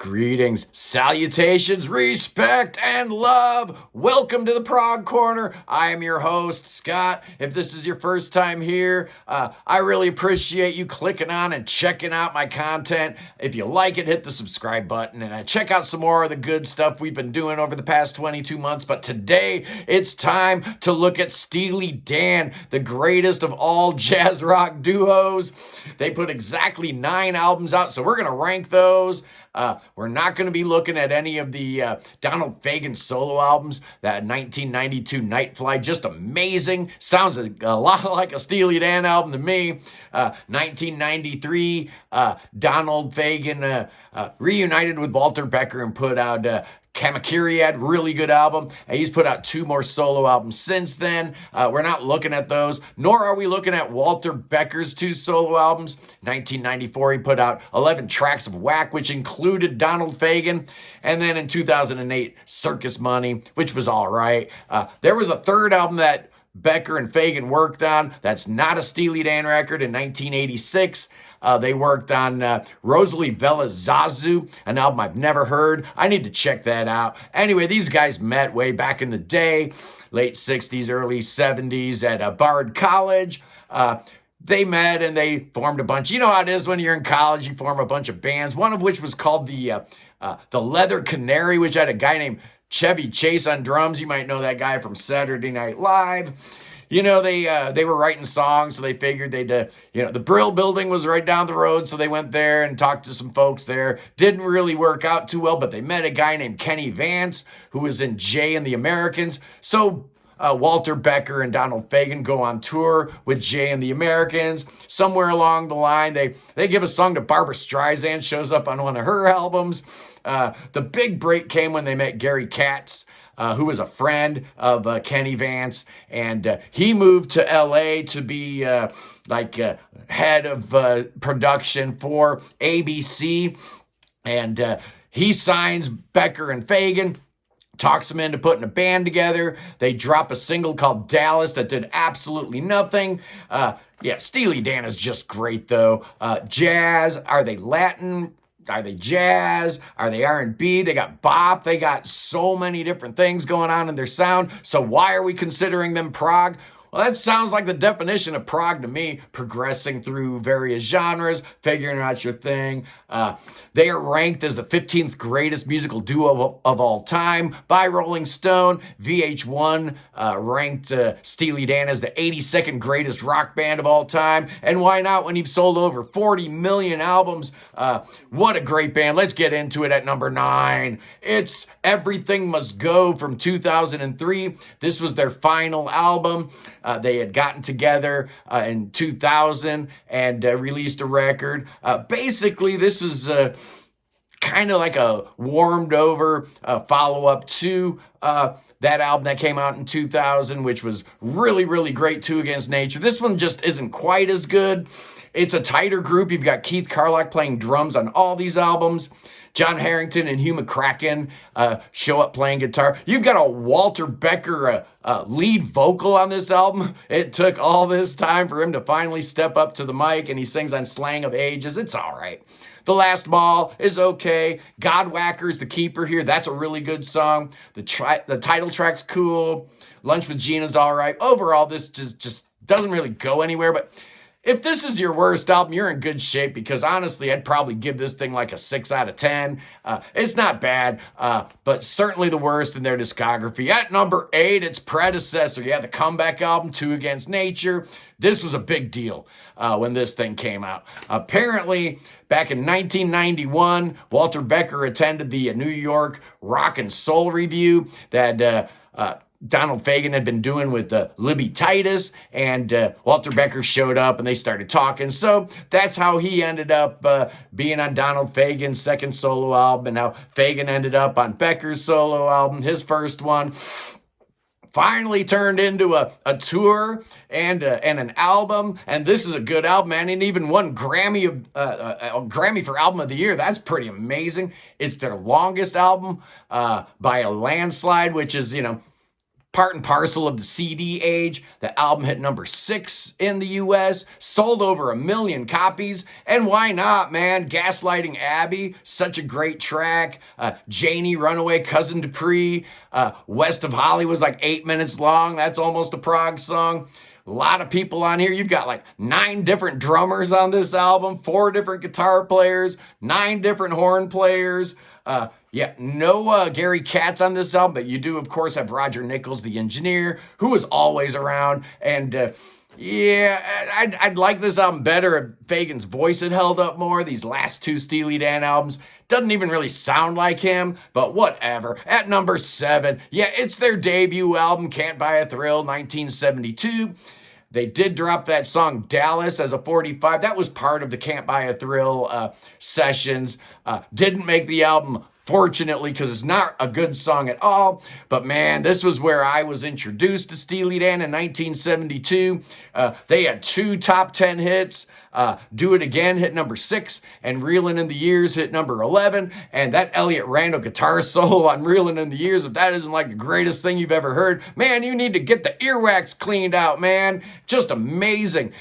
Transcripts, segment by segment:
Greetings, salutations, respect, and love. Welcome to the Prog Corner. I am your host, Scott. If this is your first time here, I really appreciate you clicking on and checking out my content. If you like it, hit the subscribe button and check out some more of the good stuff we've been doing over the past 22 months. But today, it's time to look at Steely Dan, the greatest of all jazz rock duos. They put exactly 9 albums out, so we're going to rank those. We're not going to be looking at any of the Donald Fagen solo albums. That 1992 Night Flight, just amazing. Sounds a lot like a Steely Dan album to me. 1993, Donald Fagen reunited with Walter Becker and put out Kamakiriad, really good album. He's put out 2 more solo albums since then. We're not looking at those, nor are we looking at Walter Becker's 2 solo albums. 1994, he put out 11 tracks of Whack, which included Donald Fagen. And then in 2008, Circus Money, which was all right. There was a 3rd album that Becker and Fagen worked on. That's not a Steely Dan record. In 1986, they worked on Rosalie Vela Zazu, an album I've never heard. I need to check that out. Anyway, these guys met way back in the day, late 60s, early 70s at Bard College. They met and they formed a bunch. You know how it is when you're in college, you form a bunch of bands, one of which was called the Leather Canary, which had a guy named Chevy Chase on drums. You might know that guy from Saturday Night Live. You know, they were writing songs, so they figured they'd, the Brill Building was right down the road, so they went there and talked to some folks there. Didn't really work out too well, but they met a guy named Kenny Vance, who was in Jay and the Americans. So Walter Becker and Donald Fagen go on tour with Jay and the Americans. Somewhere along the line, they give a song to Barbra Streisand, shows up on one of her albums. The big break came when they met Gary Katz, who was a friend of Kenny Vance, and he moved to LA to be head of production for ABC, and he signs Becker and Fagen, talks them into putting a band together. They drop a single called Dallas that did absolutely nothing. Steely Dan is just great, though. Jazz, are they Latin? Are they jazz? Are they R&B? They got bop. They got so many different things going on in their sound. So why are we considering them prog? Well, that sounds like the definition of prog to me, progressing through various genres, figuring out your thing. They are ranked as the 15th greatest musical duo of all time by Rolling Stone. VH1 ranked Steely Dan as the 82nd greatest rock band of all time. And why not when you've sold over 40 million albums? What a great band. Let's get into it at number 9. It's Everything Must Go from 2003. This was their final album. They had gotten together in 2000 and released a record. Basically, this was kind of like a warmed over follow-up to that album that came out in 2000, which was really, really great, Two Against Nature. This one just isn't quite as good. It's a tighter group. You've got Keith Carlock playing drums on all these albums. John Harrington and Hugh McCracken show up playing guitar. You've got a Walter Becker lead vocal on this album. It took all this time for him to finally step up to the mic, and he sings on Slang of Ages. It's all right. The Last Ball is okay. Godwhacker's the keeper here. That's a really good song. The title track's cool. Lunch with Gina's all right. Overall, this just doesn't really go anywhere, but if this is your worst album, you're in good shape, because honestly, I'd probably give this thing like a 6 out of 10. It's not bad, but certainly the worst in their discography. At number 8, its predecessor. The comeback album, Two Against Nature. This was a big deal when this thing came out. Apparently, back in 1991, Walter Becker attended the New York Rock and Soul Review that Donald Fagen had been doing with Libby Titus, and Walter Becker showed up and they started talking. So that's how he ended up being on Donald Fagen's second solo album, and how Fagen ended up on Becker's solo album, his first one. Finally turned into a tour and an album, and this is a good album, man. And even won Grammy for Album of the Year. That's pretty amazing. It's their longest album by a landslide, which is, part and parcel of the CD age. The album hit number 6 in the US, sold over 1 million copies, and why not, man? Gaslighting Abby, such a great track. Janie, Runaway, Cousin Dupree, West of Holly was like 8 minutes long. That's almost a Prog song. A lot of people on here. You've got like 9 different drummers on this album, 4 different guitar players, 9 different horn players. Yeah, no Gary Katz on this album, but you do, of course, have Roger Nichols, the engineer, who was always around. And yeah, I'd like this album better if Fagen's voice had held up more. These last 2 Steely Dan albums doesn't even really sound like him, but whatever. At number 7, yeah, it's their debut album, Cant Buy A Thrill, 1972. They did drop that song Dallas as a 45. That was part of the Cant Buy A Thrill sessions. Didn't make the album, fortunately, because it's not a good song at all. But man, this was where I was introduced to Steely Dan in 1972. They had 2 top 10 hits. Do It Again hit number 6, and Reelin' in the Years hit number 11. And that Elliot Randall guitar solo on Reelin' in the Years, if that isn't like the greatest thing you've ever heard, man, you need to get the earwax cleaned out, man. Just amazing.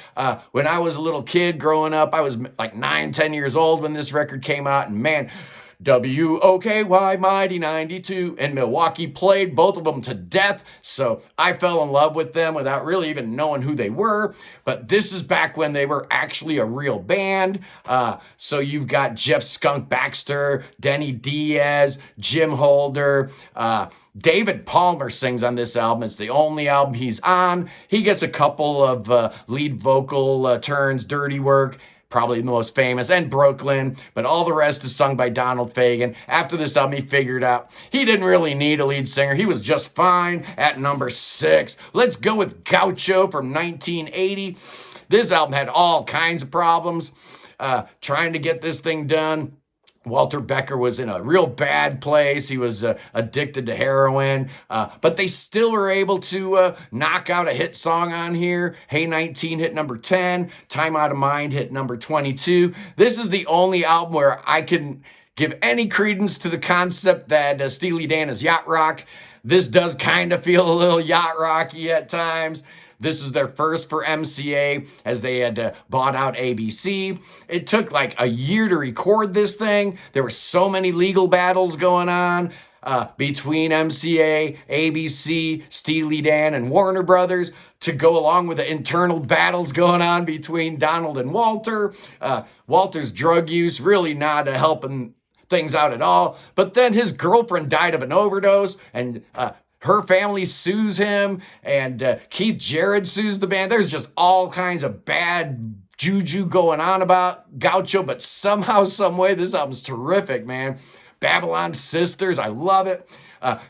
When I was a little kid growing up, I was like 9, 10 years old when this record came out, and man, WOKY Mighty 92 and Milwaukee played both of them to death, so I fell in love with them without really even knowing who they were. But this is back when they were actually a real band. So you've got Jeff Skunk Baxter, Denny Diaz, Jim Holder, David Palmer sings on this album. It's the only album he's on. He gets a couple of lead vocal turns, Dirty Work, probably the most famous, and Brooklyn, but all the rest is sung by Donald Fagen. After this album, he figured out he didn't really need a lead singer. He was just fine. At number 6, let's go with Gaucho from 1980. This album had all kinds of problems trying to get this thing done. Walter Becker was in a real bad place. He was addicted to heroin, but they still were able to knock out a hit song on here. Hey 19 hit number 10. Time Out of Mind hit number 22. This is the only album where I can give any credence to the concept that Steely Dan is yacht rock. This does kind of feel a little yacht rocky at times. This is their first for MCA, as they had bought out ABC. It took like a year to record this thing. There were so many legal battles going on between MCA, ABC, Steely Dan, and Warner Brothers to go along with the internal battles going on between Donald and Walter. Walter's drug use really not helping things out at all. But then his girlfriend died of an overdose, and her family sues him, and Keith Jarrett sues the band. There's just all kinds of bad juju going on about Gaucho, but somehow, some way, this album's terrific, man. Babylon Sisters, I love it.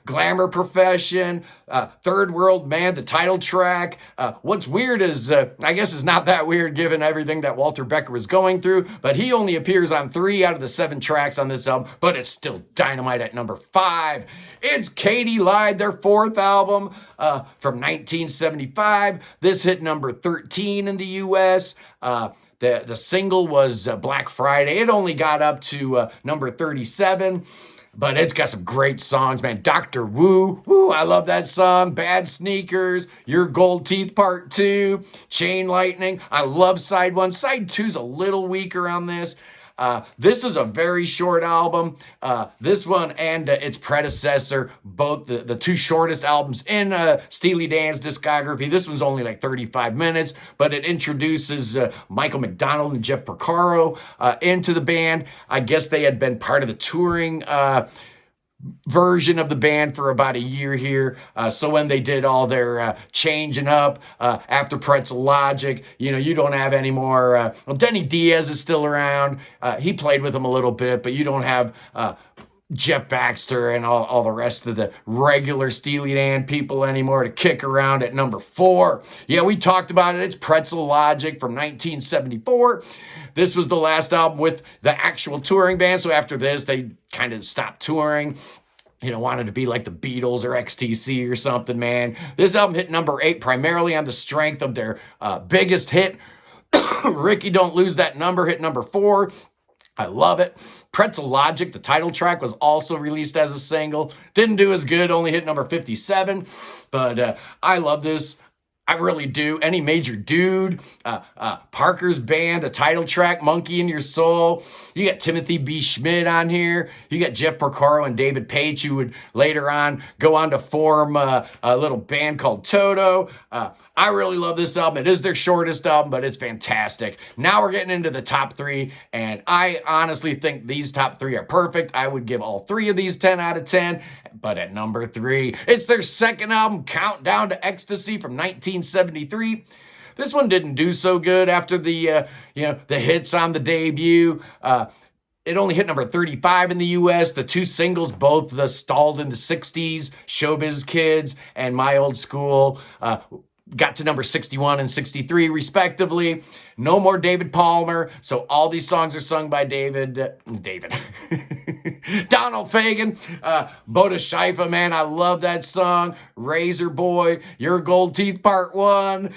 Glamour Profession, Third World Man, the title track. What's weird is, I guess it's not that weird given everything that Walter Becker was going through, but he only appears on 3 out of the 7 tracks on this album, but it's still dynamite at number 5. It's Katy Lied, their 4th album from 1975. This hit number 13 in the US. The single was Black Friday. It only got up to number 37. But it's got some great songs, man. Dr. Wu, I love that song. Bad Sneakers, Your Gold Teeth Part 2, Chain Lightning. I love side 1. Side 2's a little weaker on this. This is a very short album. This one and its predecessor, both the 2 shortest albums in Steely Dan's discography. This one's only like 35 minutes, but it introduces Michael McDonald and Jeff Porcaro into the band. I guess they had been part of the touring version of the band for about a year here. So when they did all their changing up after Pretzel Logic, you don't have any more. Well, Denny Diaz is still around. He played with them a little bit, but you don't have Jeff Baxter and all the rest of the regular Steely Dan people anymore to kick around at number 4. Yeah, we talked about it. It's Pretzel Logic from 1974. This was the last album with the actual touring band. So after this, they kind of stopped touring. Wanted to be like the Beatles or XTC or something, man. This album hit number 8 primarily on the strength of their biggest hit. Ricky Don't Lose That Number hit number 4. I love it. Pretzel Logic, the title track, was also released as a single. Didn't do as good, only hit number 57. But I love this. I really do. Any Major Dude, Parker's Band, the title track, Monkey in Your Soul. You got Timothy B. Schmidt on here. You got Jeff Porcaro and David Page, who would later on go on to form a little band called Toto. I really love this album. It is their shortest album, but it's fantastic. Now we're getting into the top three, and I honestly think these top three are perfect. I would give all three of these 10 out of 10. But at number three, it's their second album, Countdown to Ecstasy from 1973. This one didn't do so good after the hits on the debut. It only hit number 35 in the U.S. The two singles, both stalled in the 60s, Showbiz Kids and My Old School, got to number 61 and 63 respectively. No more David Palmer, so all these songs are sung by David Donald Fagen. Boda Schiffa, man, I love that song. Razor Boy, Your Gold Teeth Part 1.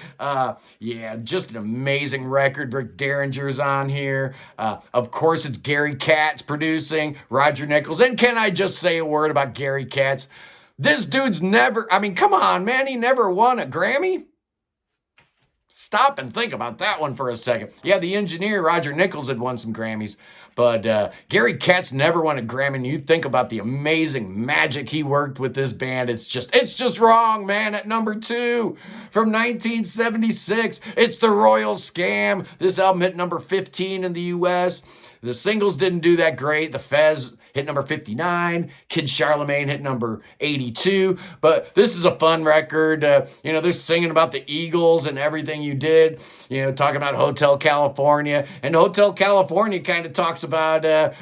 Yeah, just an amazing record. Rick Derringer's on here. Of course, it's Gary Katz producing, Roger Nichols. And can I just say a word about Gary Katz? This dude's come on, man, he never won a Grammy? Stop and think about that one for a second. Yeah, the engineer, Roger Nichols, had won some Grammys, but Gary Katz never won a Grammy, and you think about the amazing magic he worked with this band. It's just wrong, man. At number two, from 1976, it's The Royal Scam. This album hit number 15 in the U.S., The singles didn't do that great. The Fez hit number 59. Kid Charlemagne hit number 82. But this is a fun record. They're singing about the Eagles and everything you did. Talking about Hotel California. And Hotel California kind of talks about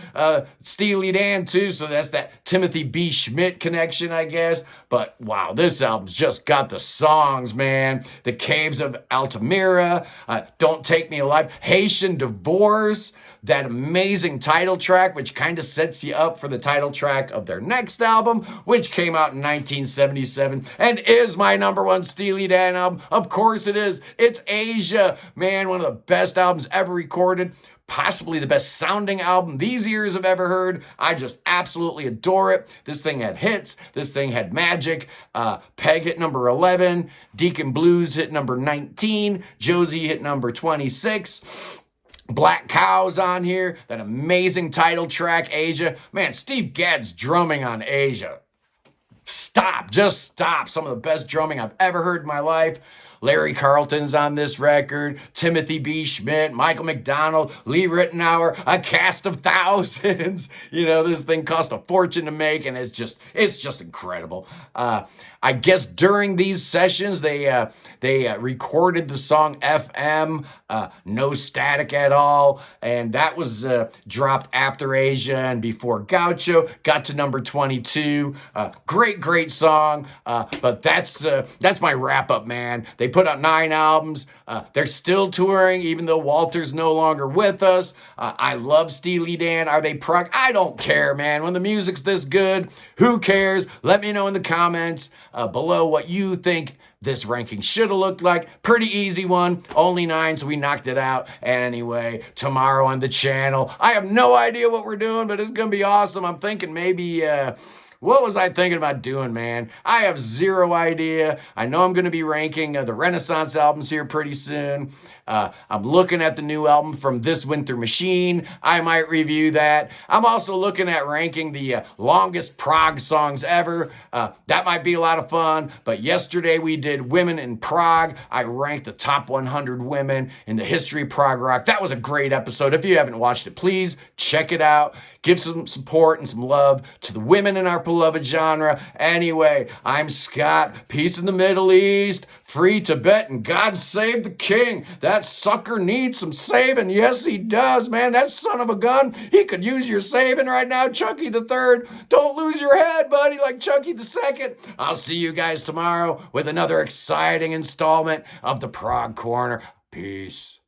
Steely Dan too. So that's that Timothy B. Schmidt connection, I guess. But wow, this album's just got the songs, man. The Caves of Altamira, Don't Take Me Alive, Haitian Divorce, that amazing title track, which kind of sets you up for the title track of their next album, which came out in 1977 and is my number one Steely Dan album. Of course it is. It's Asia. Man, one of the best albums ever recorded. Possibly the best sounding album these ears have ever heard. I just absolutely adore it. This thing had hits. This thing had magic. Peg hit number 11. Deacon Blues hit number 19. Josie hit number 26. Black Cow's on here. That amazing title track, Asia. Man, Steve Gadd's drumming on Asia. Just stop. Some of the best drumming I've ever heard in my life. Larry Carlton's on this record, Timothy B. Schmidt, Michael McDonald, Lee Ritenour, a cast of thousands. This thing cost a fortune to make, and it's just incredible. I guess during these sessions, they recorded the song FM, No Static at All, and that was dropped after Asia and before Gaucho, got to number 22. Great song, but that's my wrap-up, man. They put out 9 albums. They're still touring, even though Walter's no longer with us. I love Steely Dan. Are they prog? I don't care, man. When the music's this good, who cares? Let me know in the comments below what you think this ranking should have looked like. Pretty easy one. Only 9, so we knocked it out. Anyway, tomorrow on the channel, I have no idea what we're doing, but it's going to be awesome. I'm thinking maybe... what was I thinking about doing, man? I have zero idea. I know I'm going to be ranking the Renaissance albums here pretty soon. I'm looking at the new album from This Winter Machine. I might review that. I'm also looking at ranking the longest prog songs ever. That might be a lot of fun. But yesterday we did Women in Prog. I ranked the top 100 women in the history of prog rock. That was a great episode. If you haven't watched it, please check it out. Give some support and some love to the women in our beloved genre. Anyway, I'm Scott. Peace in the Middle East. Free Tibet, and God save the king. That sucker needs some saving. Yes, he does, man. That son of a gun. He could use your saving right now, Chucky the Third. Don't lose your head, buddy, like Chucky the Second. I'll see you guys tomorrow with another exciting installment of the Prog Corner. Peace.